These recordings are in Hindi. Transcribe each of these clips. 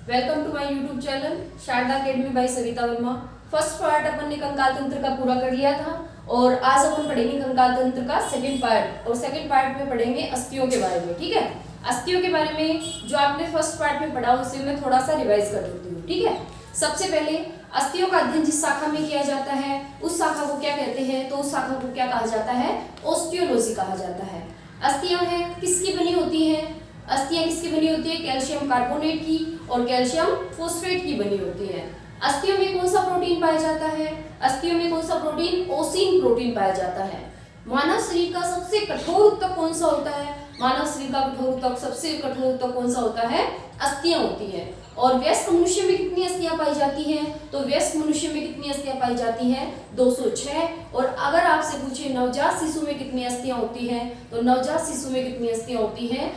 Welcome to my YouTube channel Sharda academy by Savita Verma. First part अपन ने कंकाल तंत्र का पूरा कर लिया था और आज अपन पढ़ेंगे कंकाल तंत्र का सेकंड पार्ट और सेकंड पार्ट में पढ़ेंगे अस्थियों के बारे में। ठीक है, अस्थियों के बारे में जो आपने फर्स्ट पार्ट में पढ़ा उसे मैं थोड़ा सा रिवाइज कर देती हूँ। ठीक है, सबसे पहले अस्थियों का अध्ययन जिस शाखा में किया जाता है उस शाखा को क्या कहते हैं, तो उस शाखा को क्या कहा जाता है, ऑस्टियोलॉजी कहा जाता है। अस्थियां हैं किसकी बनी होती हैं, अस्थियां किसकी बनी होती है, कैल्शियम कार्बोनेट की और कैल्शियम फोस्फेट की बनी होती है। अस्थियों में कौन सा प्रोटीन पाया जाता है, अस्थियों में कौन सा प्रोटीन, ओसिन प्रोटीन पाया जाता है। मानव शरीर का सबसे कठोर ऊतक कौन सा होता है, मानव शरीर का कठोर ऊतक, सबसे कठोर ऊतक कौन सा होता है, अस्थियां होती है। और वयस्क मनुष्य में कितनी अस्थियां पाई जाती हैं, तो वयस्क मनुष्य में कितनी अस्थियां पाई जाती हैं, 206। और अगर आपसे पूछे नवजात शिशु में कितनी अस्थियां होती हैं, तो नवजात शिशु में कितनी अस्थियां होती हैं,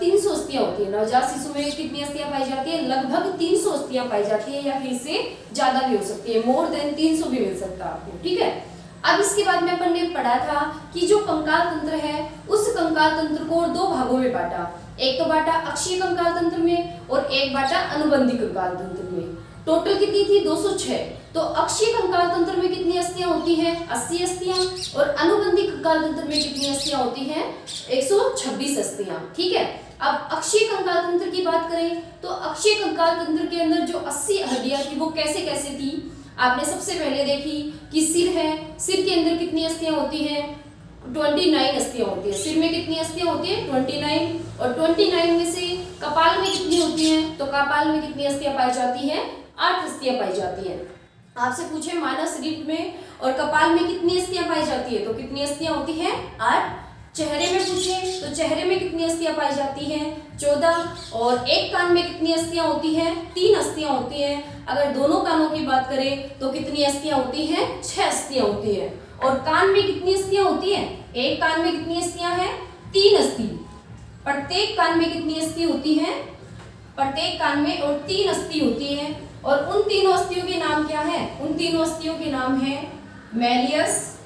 300 अस्थियां होती है। नवजात शिशु में कितनी अस्थियां पाई जाती है, लगभग 300 अस्थियां पाई जाती है या फिर इससे ज्यादा भी हो सकती है, मोर देन 300 भी मिल सकता है आपको। ठीक है, अब इसके बाद में अपन ने पढ़ा था कि जो कंकाल तंत्र है उस कंकाल तंत्र को दो भागों में बांटा, एक तो बांटा अक्षीय कंकाल तंत्र में और एक बांटा अनुबंधी कंकाल तंत्र में। टोटल कितनी थी, 206। तो अक्षीय कंकाल तंत्र में कितनी अस्थियां होती हैं, 80 अस्थियां, और अनुबंधी कंकाल तंत्र में कितनी अस्थियां होती हैं, 126 अस्थियां। ठीक है, अब अक्षीय कंकाल तंत्र की बात करें तो अक्षीय कंकाल तंत्र के अंदर जो 80 हड्डियां थी वो कैसे कैसे थी। आपने सबसे पहले देखी कि सिर है, सिर के अंदर कितनी अस्थियां होती हैं, 29 अस्थियां होती है। सिर में कितनी अस्थियां होती है, 29। और 29 में से कपाल में कितनी होती हैं, तो कपाल में कितनी अस्थियां पाई जाती हैं, 8 अस्थियां पाई जाती हैं। आपसे पूछे मानव शरीर में और कपाल में कितनी अस्थियां पाई जाती है, तो कितनी अस्थियां होती हैं, 8। चेहरे में पूछे तो चेहरे में कितनी अस्थियां पाई जाती हैं, 14। और एक कान में कितनी अस्थियां होती हैं, 3 अस्थियां होती हैं। अगर दोनों कानों की बात करें तो कितनी अस्थियां होती हैं, 6 अस्थियां होती हैं। और कान में कितनी अस्थियां होती हैं, एक कान में कितनी अस्थियां हैं, 3 अस्थि। प्रत्येक कान में कितनी अस्थि होती हैं, प्रत्येक कान में और 3 अस्थि होती है। और उन तीनों अस्थियों के नाम क्या है, उन तीनों अस्थियों के नाम है मैलियस,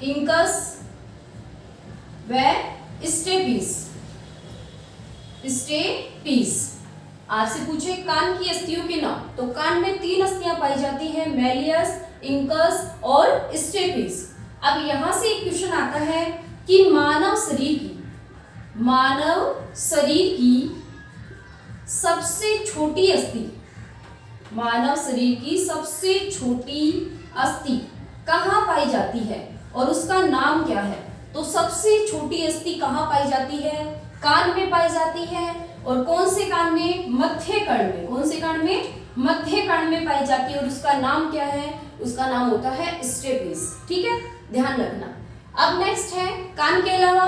इंकस व स्टेपीस। स्टेपीस आपसे पूछे कान की अस्थियों के नाम, तो कान में 3 अस्थियां पाई जाती हैं, मैलियस, इंकस और स्टेपीस। अब यहां से एक क्वेश्चन आता है कि मानव शरीर की सबसे छोटी अस्थि, मानव शरीर की सबसे छोटी अस्थि कहाँ पाई जाती है और उसका नाम क्या है। तो सबसे छोटी अस्थि कहाँ पाई जाती है, कान में पाई जाती है। और कौन से कान में, मध्य कान में। कौन से कान में, मध्य कान में पाई जाती है। और उसका नाम क्या है, उसका नाम होता है स्टेपीस। ठीक है, ध्यान रखना। अब नेक्स्ट है कान के अलावा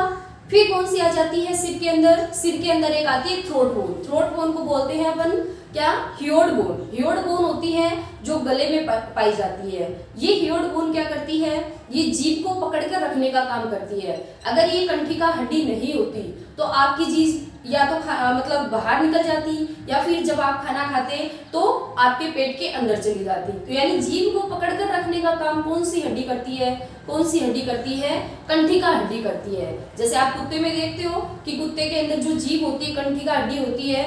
फिर कौन सी आ जाती है सिर के अंदर, सिर के अंदर एक आती है थ्रोट बोन। थ्रोट बोन को बोलते हैं अपन क्या, ह्योड बोन। ह्योड बोन होती है जो गले में पाई जाती है। ये ह्योड बोन क्या करती है, ये जीभ को पकड़ कर रखने का काम करती है। अगर ये कंठिका हड्डी नहीं होती तो आपकी जीभ या तो मतलब बाहर निकल जाती या फिर जब आप खाना खाते तो आपके पेट के अंदर चली जाती। तो यानी जीभ को पकड़ कर रखने का काम कौन सी हड्डी करती है, कौन सी हड्डी करती है, कंठिका हड्डी करती है। जैसे आप कुत्ते में देखते हो कि कुत्ते के अंदर जो जीभ होती है, कंठिका हड्डी होती है,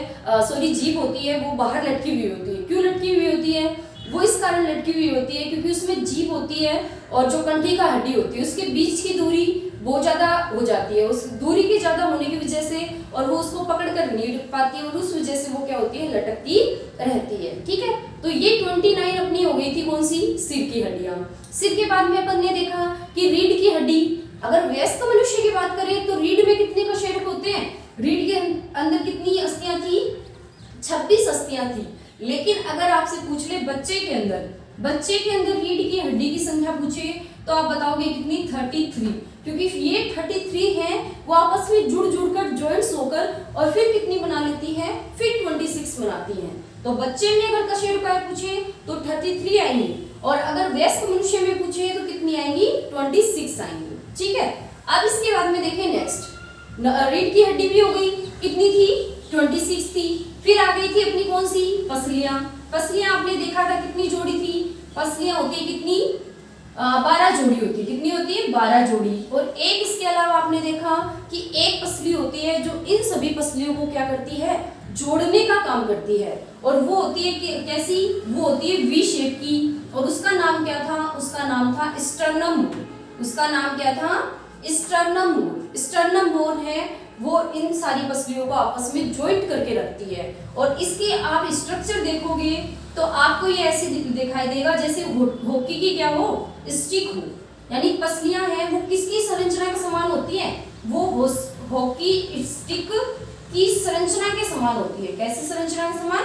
जीभ होती है, वो बाहर लटकी हुई होती है। क्यों लटकी हुई होती है, वो इस कारण लटकी हुई होती है क्योंकि उसमें जीभ होती है और जो कंठिका हड्डी होती है उसके बीच की दूरी बहुत ज्यादा हो जाती है। उस दूरी की ज्यादा होने की वजह से और वो उसको पकड़ कर नहीं रख पाती है और उस वजह से वो क्या होती है, लटकती रहती है। ठीक है, तो ये 29 अपनी हो गई थी कौन सी, सिर की हड्डियां। सिर के बाद में अपन ने देखा कि रीढ़ की हड्डी। अगर वयस्क मनुष्य की बात करें तो रीढ़ में कितने कशेरुक होते हैं, रीढ़ के अंदर कितनी अस्थियां थी, 26 अस्थियां थी। लेकिन अगर आपसे पूछ ले बच्चे के अंदर रीढ़ की हड्डी की संख्या पूछे तो आप बताओगे कितनी, 33। क्योंकि ये 33 है वो आपस में जुड़ कर जॉइंट्स होकर और फिर कितनी बना लेती है, फिर 26 बनाती है। तो बच्चे में अगर कशेरुकाएं पूछे तो 33 आएंगी और अगर वयस्क मनुष्य में पूछे तो कितनी आएंगी, 26 आएंगी। ठीक है, अब इसके बाद में देखें नेक्स्ट, रीढ़ की हड्डी भी हो गई, कितनी थी, 26 थी। फिर आ गई थी अपनी कौन सी, पसलियां। पसलियां आपने देखा था कितनी जोड़ी थी, पसलियां होती है कितनी, 12 जोड़ी होती है। कितनी होती है, 12 जोड़ी। और एक इसके अलावा आपने देखा कि एक पसली होती है जो इन सभी पसलियों को क्या करती है, जोड़ने का काम करती है, और वो होती है कि कैसी, वो होती है वी शेप की, और उसका नाम क्या था, उसका नाम था स्टर्नम बोन। उसका नाम क्या था, स्टर्नम बोन। स्टर्नम बोन है वो इन सारी पसलियों को आपस में ज्वाइंट करके रखती है, और इसके आप स्ट्रक्चर देखोगे तो आपको ये ऐसे दिखाई देगा जैसे हॉकी की क्या हो, स्टिक हो, यानी पसलियां हैं वो किसकी संरचना के समान होती है, वो हॉकी स्टिक की संरचना के समान होती है। कैसी संरचना के समान,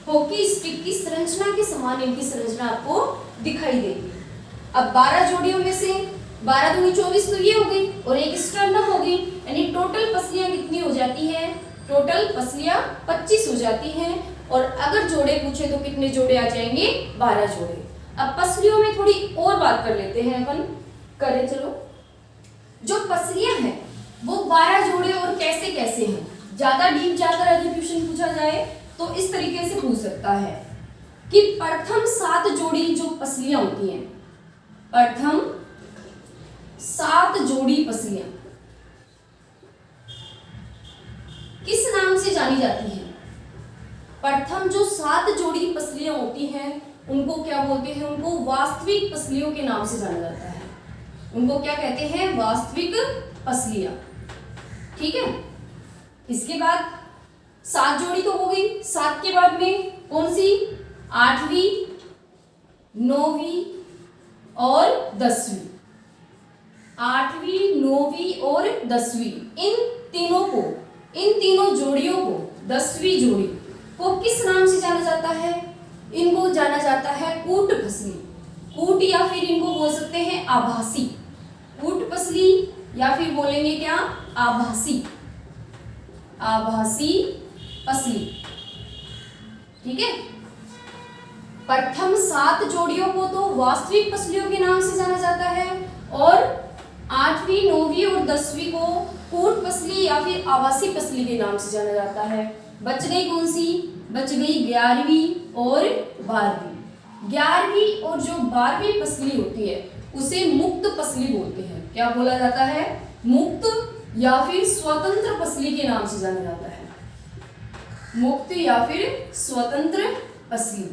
हॉकी स्टिक की संरचना के समान इनकी संरचना आपको दिखाई देगी। अब 12 जोड़ियों में से 12 दूनी 24 तो ये हो गई, और एक स्टर्नम हो गई, यानी टोटल पसलियां कितनी हो जाती है, टोटल पसलियां 25 हो जाती हैं। और अगर जोड़े पूछे तो कितने जोड़े आ जाएंगे, 12 जोड़े। अब पसलियों में थोड़ी और बात कर लेते हैं अपन, करें चलो। जो पसलियां हैं वो 12 जोड़े और कैसे कैसे हैं, ज्यादा डीप जाकर अगर क्वेश्चन पूछा जाए तो इस तरीके से पूछ सकता है कि प्रथम 7 जोड़ी जो पसलियां होती हैं, प्रथम 7 जोड़ी पसलियां किस नाम से जानी जाती हैं। प्रथम जो 7 जोड़ी पसलियां होती हैं उनको क्या बोलते हैं, उनको वास्तविक पसलियों के नाम से जाना जाता है। उनको क्या कहते हैं, वास्तविक पसलियां। ठीक है, इसके बाद 7 जोड़ी तो हो गई, 7 के बाद में कौन सी, 8वीं, 9वीं और 10वीं। 8वीं, 9वीं और 10वीं, इन तीनों जोड़ियों को, 10वीं जोड़ी को किस नाम से जाना जाता है, इनको जाना जाता है कूट पसली। कूट या फिर इनको बोल सकते हैं आभासी, कूट पसली या फिर बोलेंगे क्या, आभासी, आभासी पसली। ठीक है, प्रथम 7 जोड़ियों को तो वास्तविक पसलियों के नाम से जाना जाता है, और 8वीं, 9वीं और 10वीं को कूट पसली या फिर आभासी पसली के नाम से जाना जाता है। बच गई कौन सी, बच गई 11वीं और 12वीं। 11वीं और जो 12वीं पसली होती है उसे मुक्त पसली बोलते हैं। क्या बोला जाता है, मुक्त या फिर स्वतंत्र पसली के नाम से जाना जाता है, मुक्त या फिर स्वतंत्र पसली।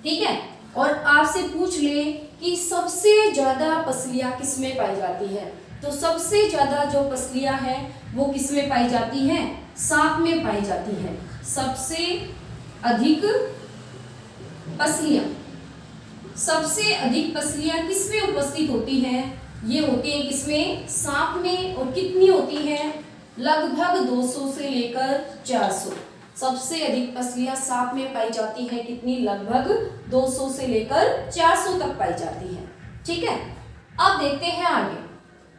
ठीक है, और आपसे पूछ ले कि सबसे ज्यादा पसलियां किसमें पाई जाती है, तो सबसे ज्यादा जो पसलियां हैं वो किसमें पाई जाती हैं, सांप में पाई जाती हैं। सबसे अधिक पसलियां, सबसे अधिक पसलियां किसमें उपस्थित होती हैं, ये होती हैं किसमें, सांप में। और कितनी होती हैं, लगभग 200 से लेकर 400। सबसे अधिक पसलियां सांप में पाई जाती हैं, कितनी, लगभग 200 से लेकर 400 तक पाई जाती हैं। ठीक है, अब देखते हैं आगे।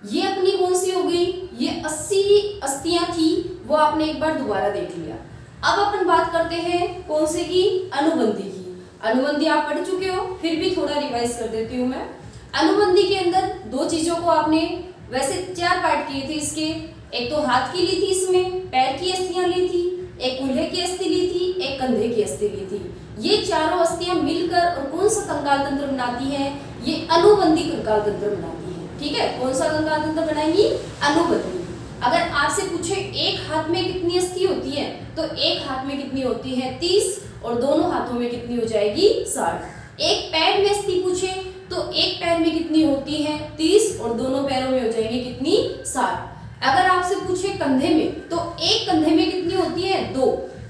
ये अपनी कौन सी हो गई, ये 80 अस्थियां थी, वो आपने एक बार दोबारा देख लिया। अब अपन बात करते हैं कौन से की, अनुबंधी की। अनुबंधी आप पढ़ चुके हो, फिर भी थोड़ा रिवाइज कर देती हूँ मैं। अनुबंधी के अंदर 2 चीजों को आपने, वैसे 4 पार्ट किए थे इसके, एक तो हाथ की ली थी, इसमें पैर की अस्थियां ली थी, एक कूल्हे की अस्थि ली थी, एक कंधे की अस्थि ली थी। ये चारों अस्थियां मिलकर और कौन सा कंकाल तंत्र बनाती है, ये अनुबंधी कंकाल तंत्र बनाती है। ठीक है, कौन सा कंकाल तंत्र बनाएंगी, अनुबंधी। अगर आपसे पूछे एक हाथ में कितनी अस्थि होती है, तो एक हाथ में कितनी होती है, 30, और दोनों हाथों में कितनी हो जाएगी, 60। एक पैर में अस्थि पूछे तो एक पैर में कितनी होती है, 30, और दोनों पैरों में हो जाएगी कितनी, 60। अगर आपसे पूछे कंधे में, तो एक कंधे में कितनी होती है, 2।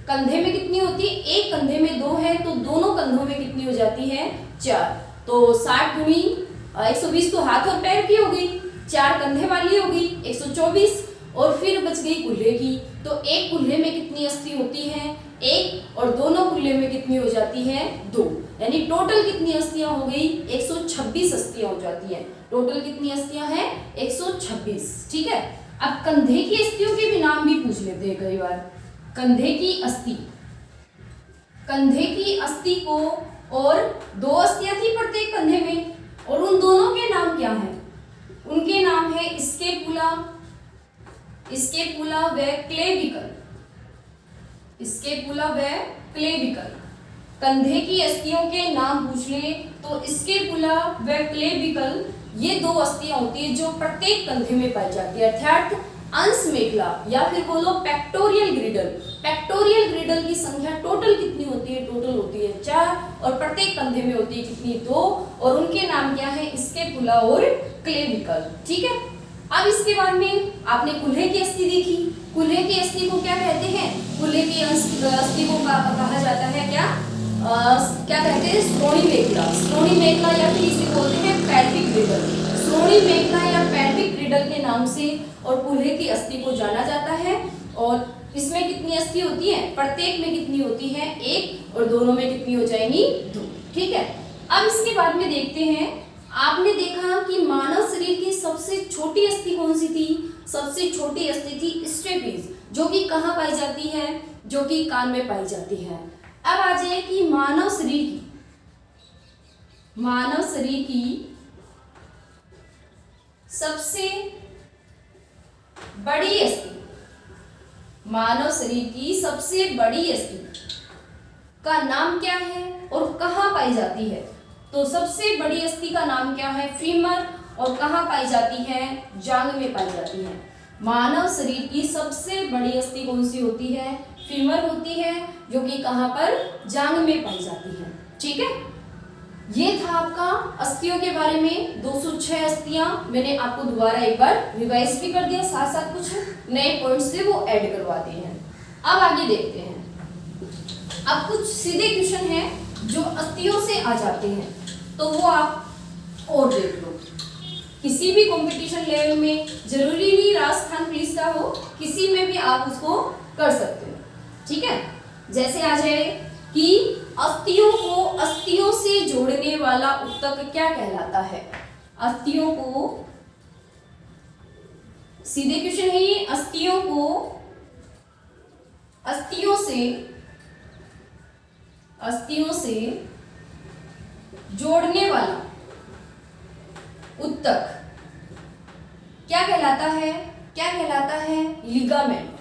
कंधे में कितनी होती है, एक कंधे में 2 है, तो दोनों कंधों में कितनी हो जाती है, 4। तो 60 गुनी 120 तो हाथ और पैर की होगी, 4 कंधे वाली होगी, 124, और फिर बच गई कूल्हे की। तो एक कूल्हे में कितनी अस्थि होती है, 1, और दोनों कूल्हे में कितनी हो जाती है, 2। यानी टोटल कितनी अस्थियां हो गई, 126 अस्थियां हो जाती है। टोटल कितनी अस्थियां हैं, 126। ठीक है, अब कंधे की अस्थियों के भी नाम भी पूछ लेते हैं कई बार। कंधे की अस्थि, कंधे की अस्थि को, और 2 अस्थियां थी प्रत्येक कंधे में, और उन दोनों के नाम क्या हैं, उनके नाम है स्केपुला, स्केपुला व क्लेविकल, स्केपुला व क्लेविकल। कंधे की अस्थियों के नाम पूछ ले तो स्केपुला व क्लेविकल, ये 2 अस्थियां होती है जो प्रत्येक कंधे में पाई जाती है, अर्थात अंश मेखला या फिर बोलो पेक्टोरियल ग्रिडल, पेक्टोरियल ग्रिडल की संख्या टोटल कितनी होती है? टोटल होती है 4 और प्रत्येक कंधे में होती है कितनी? 2 और उनके नाम क्या है? स्कैपुला और क्लेविकल। ठीक है। अब इसके बाद में आपने कूल्हे की अस्थि देखी। कूल्हे की अस्थि को क्या कहते हैं? कूल्हे की अस्थि को कहा जाता है क्या कहते हैं? श्रोणि मेखला। श्रोणि मेखला या फिर इसे बोलते हैं पेल्विक ग्रिडल। श्रोणि मेखला या पेल्विक ग्रिडल के नाम से और कूल्हे की अस्थि को जाना जाता है। और इसमें कितनी अस्थि होती है? प्रत्येक में कितनी होती है? 1 और दोनों में कितनी हो जाएंगी? 2। ठीक है। अब इसके बाद में देखते हैं, आपने देखा कि मानव शरीर की सबसे छोटी अस्थि कौन सी थी? सबसे छोटी अस्थि थी स्टेपीज, जो कि कहाँ पाई जाती है? जो कि कान में पाई जाती है। अब आ जाए कि मानव शरीर की सबसे बड़ी अस्थि, मानव शरीर की सबसे बड़ी अस्थि का नाम क्या है और कहाँ पाई जाती है? तो सबसे बड़ी अस्थि का नाम क्या है? फीमर। और कहाँ पाई जाती है? जांघ में पाई जाती है। मानव शरीर की सबसे बड़ी अस्थि कौन सी होती है? फीमर होती है, जो कि कहाँ पर? जांघ में पाई जाती है। ठीक है। ये था आपका अस्थियों के बारे में। 206 अस्थियां मैंने आपको दोबारा एक बार रिवाइज भी कर दिया, साथ साथ कुछ नए पॉइंट्स से वो ऐड करवा दिए हैं। अब आगे देखते हैं। अब कुछ सीधे क्वेश्चन हैं जो अस्थियों से आ जाते हैं, तो वो आप और देख लो। किसी भी कंपटीशन लेवल में, जरूरी नहीं राजस्थान पुलिस का हो, किसी में भी आप उसको कर सकते हो। ठीक है। जैसे आ जाए कि अस्थियों को अस्थियों से जोड़ने वाला ऊतक क्या कहलाता है? अस्थियों को, सीधे क्वेश्चन है ये, अस्थियों को अस्थियों से जोड़ने वाला ऊतक क्या कहलाता है? क्या कहलाता है? लिगामेंट।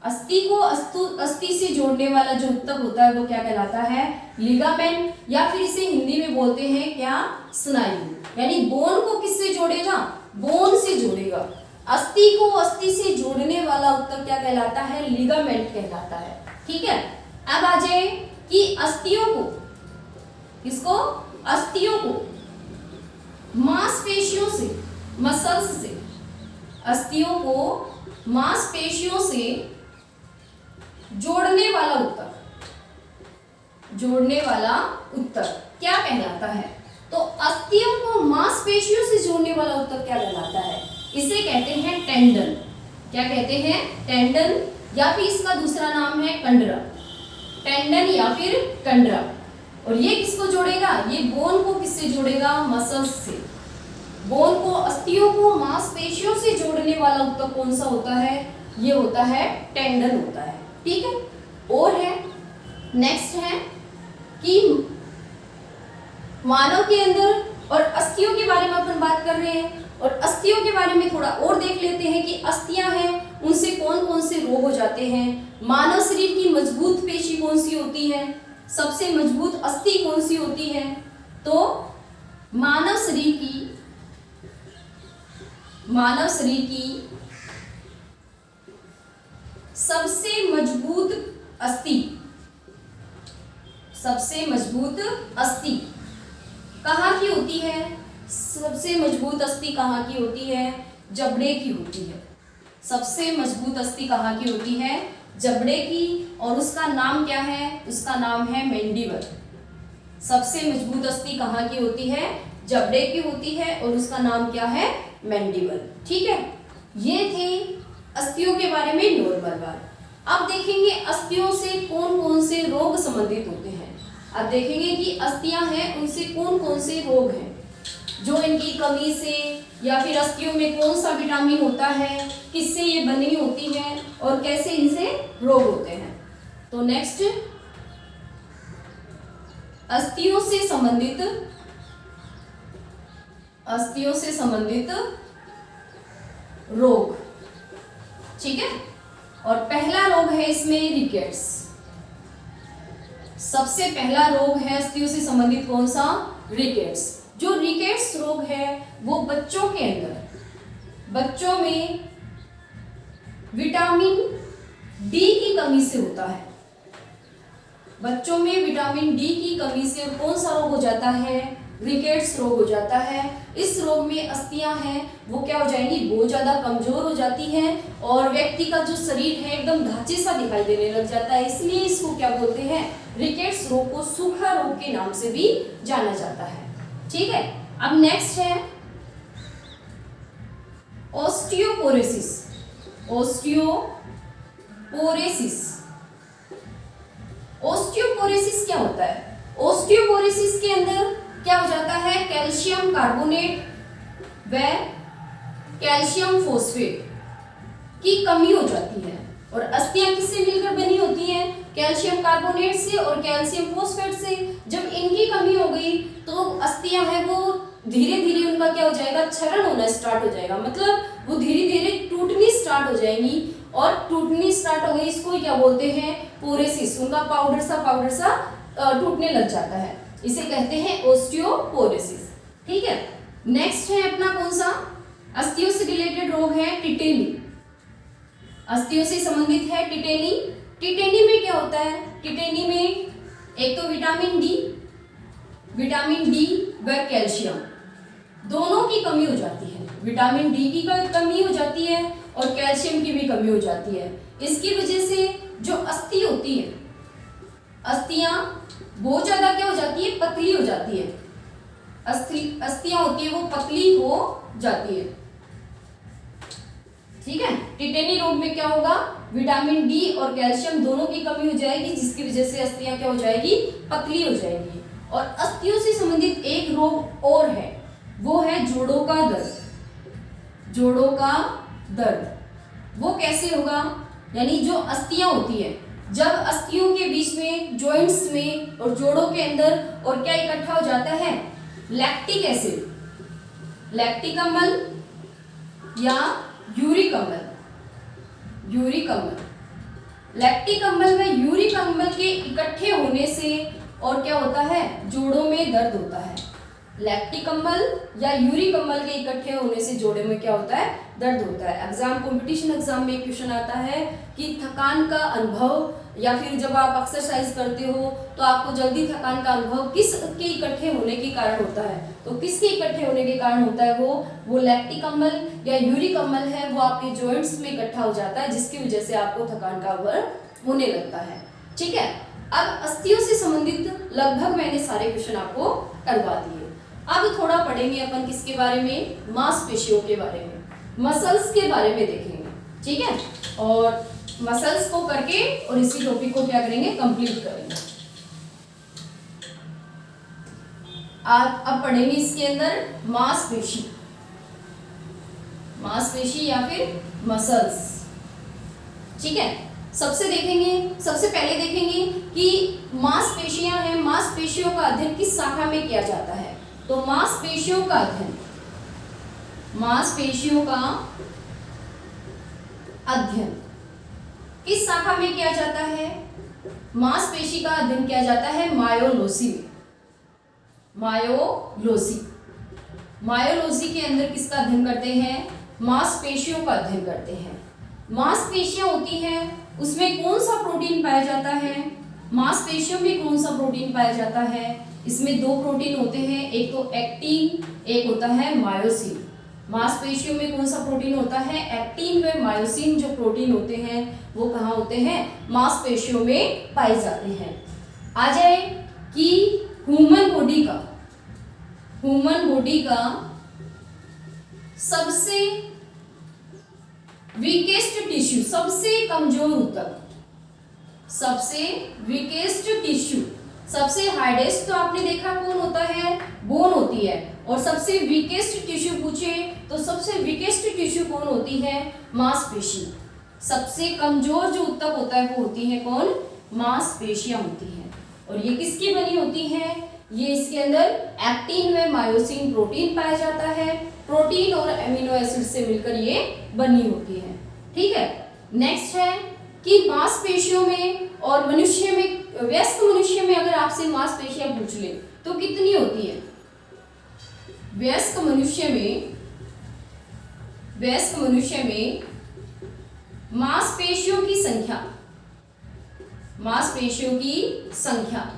अस्थि को अस्थि से जोड़ने वाला जो ऊतक होता है वो क्या कहलाता है? लिगामेंट, या फिर इसे हिंदी में बोलते हैं क्या? स्नायु। यानी बोन को किससे जोड़ेगा? बोन से जोड़ेगा। अस्थि को अस्थि से जोड़ने वाला ऊतक क्या कहलाता है? लिगामेंट कहलाता है। ठीक है। अब आ जाए कि अस्थियों को, किसको? अस्थियों को मांसपेशियों से, मसल्स से, अस्थियों को मांसपेशियों से जोड़ने वाला ऊतक क्या कहलाता है? तो अस्थियों को मांसपेशियों से जोड़ने वाला ऊतक क्या कहलाता है? इसे कहते हैं टेंडन। क्या कहते हैं? टेंडन, या फिर इसका दूसरा नाम है कंडरा। टेंडन या फिर कंडरा। और ये किसको जोड़ेगा? ये बोन को किससे जोड़ेगा? मसल्स से। बोन को, अस्थियों को मांसपेशियों से जोड़ने वाला ऊतक कौन सा होता है? ये होता है टेंडन होता है। ठीक है। और है, नेक्स्ट है कि मानव के अंदर, और अस्थियों के बारे में अपन बात कर रहे हैं, और अस्थियों के बारे में थोड़ा और देख लेते हैं कि अस्थियां हैं उनसे कौन कौन से रोग हो जाते हैं। मानव शरीर की मजबूत पेशी कौन सी होती है? सबसे मजबूत अस्थि कौन सी होती है? तो मानव शरीर की सबसे मजबूत अस्थि कहाँ की होती है? सबसे मजबूत अस्थि कहाँ की होती है? जबड़े की होती है। सबसे मजबूत अस्थि कहाँ की होती है? जबड़े की। और उसका नाम क्या है? उसका नाम है मैंडिबल। सबसे मजबूत अस्थि कहाँ की होती है? जबड़े की होती है, और उसका नाम क्या है? मैंडिबल। ठीक है। ये थे अस्थियों के बारे में नॉर्मल बात। अब देखेंगे अस्थियों से कौन कौन से रोग संबंधित होते हैं। अब देखेंगे कि अस्थियां हैं उनसे कौन कौन से रोग हैं, जो इनकी कमी से, या फिर अस्थियों में कौन सा विटामिन होता है, किससे ये बनी होती है, और कैसे इनसे रोग होते हैं। तो नेक्स्ट, अस्थियों से संबंधित रोग। ठीक है। और पहला रोग है इसमें रिकेट्स। सबसे पहला रोग है अस्थियों से संबंधित कौन सा? रिकेट्स। जो रिकेट्स रोग है वो बच्चों के अंदर, बच्चों में विटामिन डी की कमी से होता है। बच्चों में विटामिन डी की कमी से कौन सा रोग हो जाता है? रिकेट्स रोग हो जाता है। इस रोग में अस्थियां हैं वो क्या हो जाएंगी? बहुत ज्यादा कमजोर हो जाती हैं और व्यक्ति का जो शरीर है एकदम ढांचे सा दिखाई देने लग जाता है। इसलिए इसको क्या बोलते हैं? रिकेट्स रोग को सूखा रोग के नाम से भी जाना जाता है। ठीक है, अब नेक्स्ट है ऑस्टियोपोरोसिस। ऑस्टियोपोरोसिस ऑस्टियोपोरोसिस क्या होता है? ऑस्टियोपोरोसिस के अंदर क्या हो जाता है? कैल्शियम कार्बोनेट व कैल्शियम फॉस्फेट की कमी हो जाती है। और अस्थियां किससे मिलकर बनी होती हैं? कैल्शियम कार्बोनेट से और कैल्शियम फॉस्फेट से। जब इनकी कमी हो गई तो अस्थियां हैं वो धीरे धीरे उनका क्या हो जाएगा? क्षरण होना स्टार्ट हो जाएगा, मतलब वो धीरे धीरे टूटनी स्टार्ट हो जाएंगी। और टूटनी स्टार्ट हो गई, इसको क्या बोलते हैं? पोरोसिस। उनका पाउडर सा टूटने लग जाता है, इसे कहते हैं ऑस्टियोपोरोसिस। ठीक है, नेक्स्ट है अपना कौन सा? अस्थियों से रिलेटेड रोग है टिटेनी। अस्थियों से संबंधित है टिटेनी। टिटेनी में क्या होता है? टिटेनी में एक तो विटामिन डी व कैल्शियम दोनों की कमी हो जाती है। विटामिन डी की कमी हो जाती है और कैल्शियम की भी कमी हो जाती है। इसकी वजह से जो अस्थि होती है, अस्थियां बहुत ज्यादा क्या हो जाती है? पतली हो जाती है। अस्थियां होती है वो पतली हो जाती है। ठीक है, टिटेनी रोग में क्या होगा? विटामिन डी और कैल्शियम दोनों की कमी हो जाएगी, जिसकी वजह से अस्थियां क्या हो जाएगी? पतली हो जाएगी। और अस्थियों से संबंधित एक रोग और है, वो है जोड़ों का दर्द। जोड़ों का दर्द वो कैसे होगा? यानी जो अस्थियां होती है, जब अस्थियों के बीच में, जॉइंट्स में और जोड़ों के अंदर और क्या इकट्ठा हो जाता है? लैक्टिक एसिड, लैक्टिक अम्ल या यूरिक अम्ल। लैक्टिक अम्ल व यूरिक अम्ल के इकट्ठे होने से और क्या होता है? जोड़ों में दर्द होता है। लैक्टिक अम्ल या यूरिक अम्ल के इकट्ठे होने से जोड़ों में क्या होता है? दर्द होता है। कंपटीशन एग्जाम में क्वेश्चन आता है कि थकान का अनुभव, या फिर जब आप एक्सरसाइज करते हो तो आपको जल्दी थकान का अनुभव किसके इकट्ठे होने के कारण होता है? तो किसके इकट्ठे होने के कारण होता है? वो लैक्टिक अम्ल या यूरिक अम्ल है, वो आपके जॉइंट्स में इकट्ठा हो जाता है, जिसकी वजह से आपको थकान का अनुभव होने लगता है। ठीक है, अब अस्थियों से संबंधित लगभग मैंने सारे क्वेश्चन आपको करवा दिए। अब थोड़ा पढ़ेंगे अपन किसके बारे में? मांसपेशियों के बारे में, मसल्स के बारे में देखेंगे। ठीक है, और मसल्स को करके और इसी टॉपिक को क्या करेंगे? कंप्लीट करेंगे। अब पढ़ेंगे इसके अंदर मांसपेशी या फिर मसल्स। ठीक है, सबसे पहले देखेंगे कि मांसपेशियां हैं, मांसपेशियों का अध्ययन किस शाखा में किया जाता है? तो मांसपेशियों का अध्ययन किस शाखा में किया जाता है? मांसपेशी का अध्ययन किया जाता है मायोलॉजी में। मायोलॉजी के अंदर किसका अध्ययन करते हैं? मांसपेशियों का अध्ययन करते हैं। मांसपेशियां होती हैं, उसमें कौन सा प्रोटीन पाया जाता है? मांसपेशियों में कौन सा प्रोटीन पाया जाता है? इसमें दो प्रोटीन होते हैं, एक तो एक्टिन, एक होता है मायोसिन। मांसपेशियों में कौन सा प्रोटीन होता है? एक्टिन व मायोसिन जो प्रोटीन होते हैं वो कहाँ होते हैं? मांसपेशियों में पाए जाते हैं। आ जाए कि ह्यूमन बॉडी का सबसे वीकेस्ट टिश्यू, सबसे कमजोर ऊतक, सबसे हार्डेस्ट तो आपने देखा कौन होता है? बोन होती है। और सबसे वीकेस्ट टिश्यू पूछे तो सबसे वीकेस्ट टिश्यू कौन होती है? मांसपेशी। सबसे कमजोर जो ऊतक होता है वो होती है कौन? मांसपेशियां होती हैं। और ये किसकी बनी होती हैं? ये इसके अंदर एक्टिन व मायोसिन प्रोटीन पाया जाता है। प्रोटीन और एमिनो एसिड से मिलकर ये बनी होती है। ठीक है, नेक्स्ट है कि मांसपेशियों में और मनुष्य में, वयस्क मनुष्य में अगर आपसे मांसपेशियां पूछ ले तो कितनी होती है? वयस्क मनुष्य में मांसपेशियों की संख्या, मांसपेशियों की संख्या।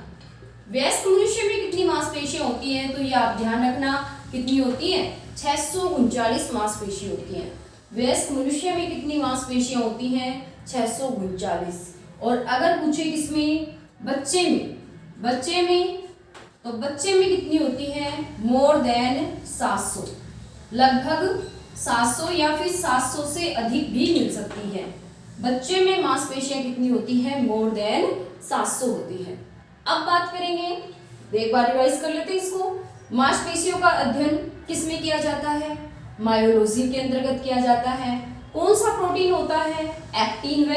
वयस्क मनुष्य में कितनी मांसपेशियां होती हैं, तो ये आप ध्यान रखना कितनी होती हैं, 639 मांसपेशी होती हैं। वयस्क मनुष्य में कितनी मांसपेशियां होती हैं, 639। और अगर पूछे किसमें, बच्चे में, बच्चे में, तो बच्चे में कितनी होती है, मोर देन 700, लगभग 700 या फिर 700 से अधिक भी मिल सकती है। बच्चे में मांसपेशियां कितनी होती है, मोर देन 700 होती है। अब बात करेंगे, एक बार रिवाइज कर लेते हैं इसको। मांसपेशियों का अध्ययन किस में किया जाता है, मायोलॉजी के अंतर्गत किया जाता है। कौन सा प्रोटीन होता है, एक्टिन व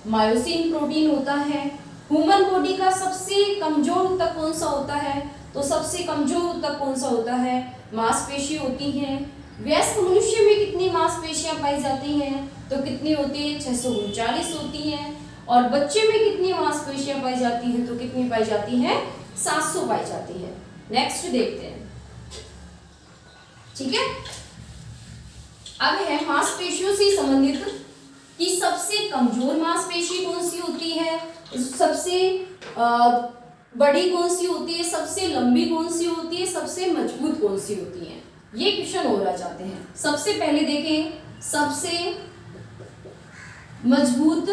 मायोसिन प्रोटीन होता है। ह्यूमन बॉडी का सबसे कमजोर ऊतक कौन सा होता है, तो सबसे कमजोर ऊतक कौन सा होता है, मांसपेशी होती है। वयस्क मनुष्य में कितनी मांसपेशियां पाई जाती हैं, तो कितनी होती है, 639 होती हैं। और बच्चे में कितनी मांसपेशियां पाई जाती हैं, तो कितनी पाई जाती हैं, 700 पाई जाती है। नेक्स्ट देखते हैं, ठीक है। अब है मांसपेशियों से संबंधित कि सबसे कमजोर मांसपेशी कौन सी होती है, सबसे बड़ी कौन सी होती है, सबसे लंबी कौन सी होती है, सबसे मजबूत कौन सी होती है। ये क्वेश्चन हो रहा जाते हैं। सबसे पहले देखें, सबसे मजबूत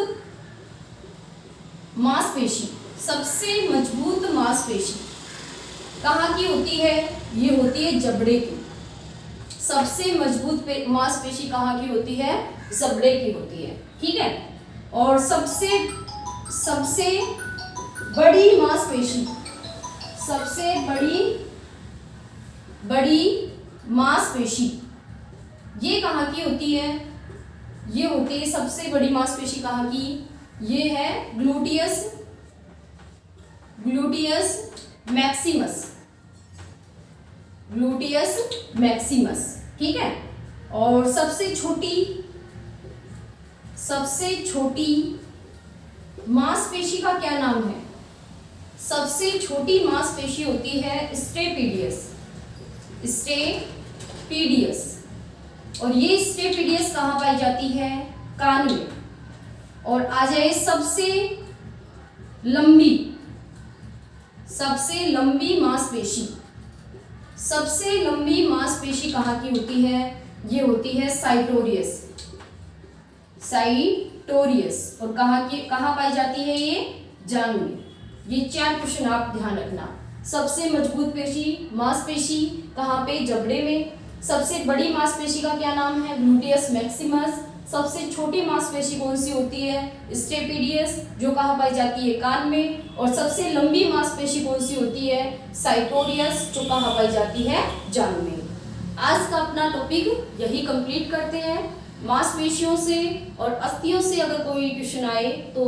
मांसपेशी, सबसे मजबूत मांसपेशी कहाँ की होती है, ये होती है जबड़े की। सबसे मजबूत मांसपेशी कहाँ की होती है, जबड़े की होती है, ठीक है। और सबसे बड़ी मांसपेशी, सबसे बड़ी मांसपेशी ये कहाँ की होती है, ये होती है सबसे बड़ी मांसपेशी कहाँ की, ये है ग्लूटियस मैक्सिमस, ठीक है। और सबसे छोटी मांसपेशी का क्या नाम है, सबसे छोटी मांसपेशी होती है स्टेपीडियस। और ये स्टेपीडियस कहाँ पाई जाती है, कान में। और आ जाए सबसे लंबी मांसपेशी, सबसे लंबी मांसपेशी कहाँ की होती है, ये होती है साइटोरियस। और कहाँ पाई जाती है, ये जांघ में। ये 4 क्वेश्चन आप ध्यान रखना। सबसे मजबूत मांसपेशी कहाँ पे, जबड़े में। सबसे बड़ी मांसपेशी का क्या नाम है, ग्लूटियस मैक्सिमस। सबसे छोटी मांसपेशी कौन सी होती है, स्टेपीडियस, जो कहाँ पाई जाती है, कान में। और सबसे लंबी मांसपेशी कौन सी होती है, साइटोरियस, जो कहाँ पाई जाती है, जांघ में। आज का अपना टॉपिक यही कंप्लीट करते हैं। मांसपेशियों से और अस्थियों से अगर कोई क्वेश्चन आए, तो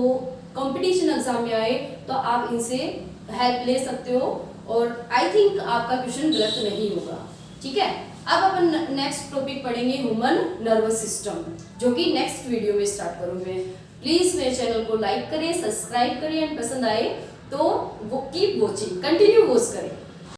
कंपटीशन एग्जाम में आए, तो आप इनसे हेल्प ले सकते हो। और आई थिंक आपका क्वेश्चन गलत नहीं होगा, ठीक है। अब अपन नेक्स्ट टॉपिक पढ़ेंगे ह्यूमन नर्वस सिस्टम, जो कि नेक्स्ट वीडियो में स्टार्ट करूंगे। प्लीज मेरे चैनल को लाइक करें, सब्सक्राइब करें, एंड पसंद आए तो वो कीप वॉचिंग, कंटिन्यू वॉच करें।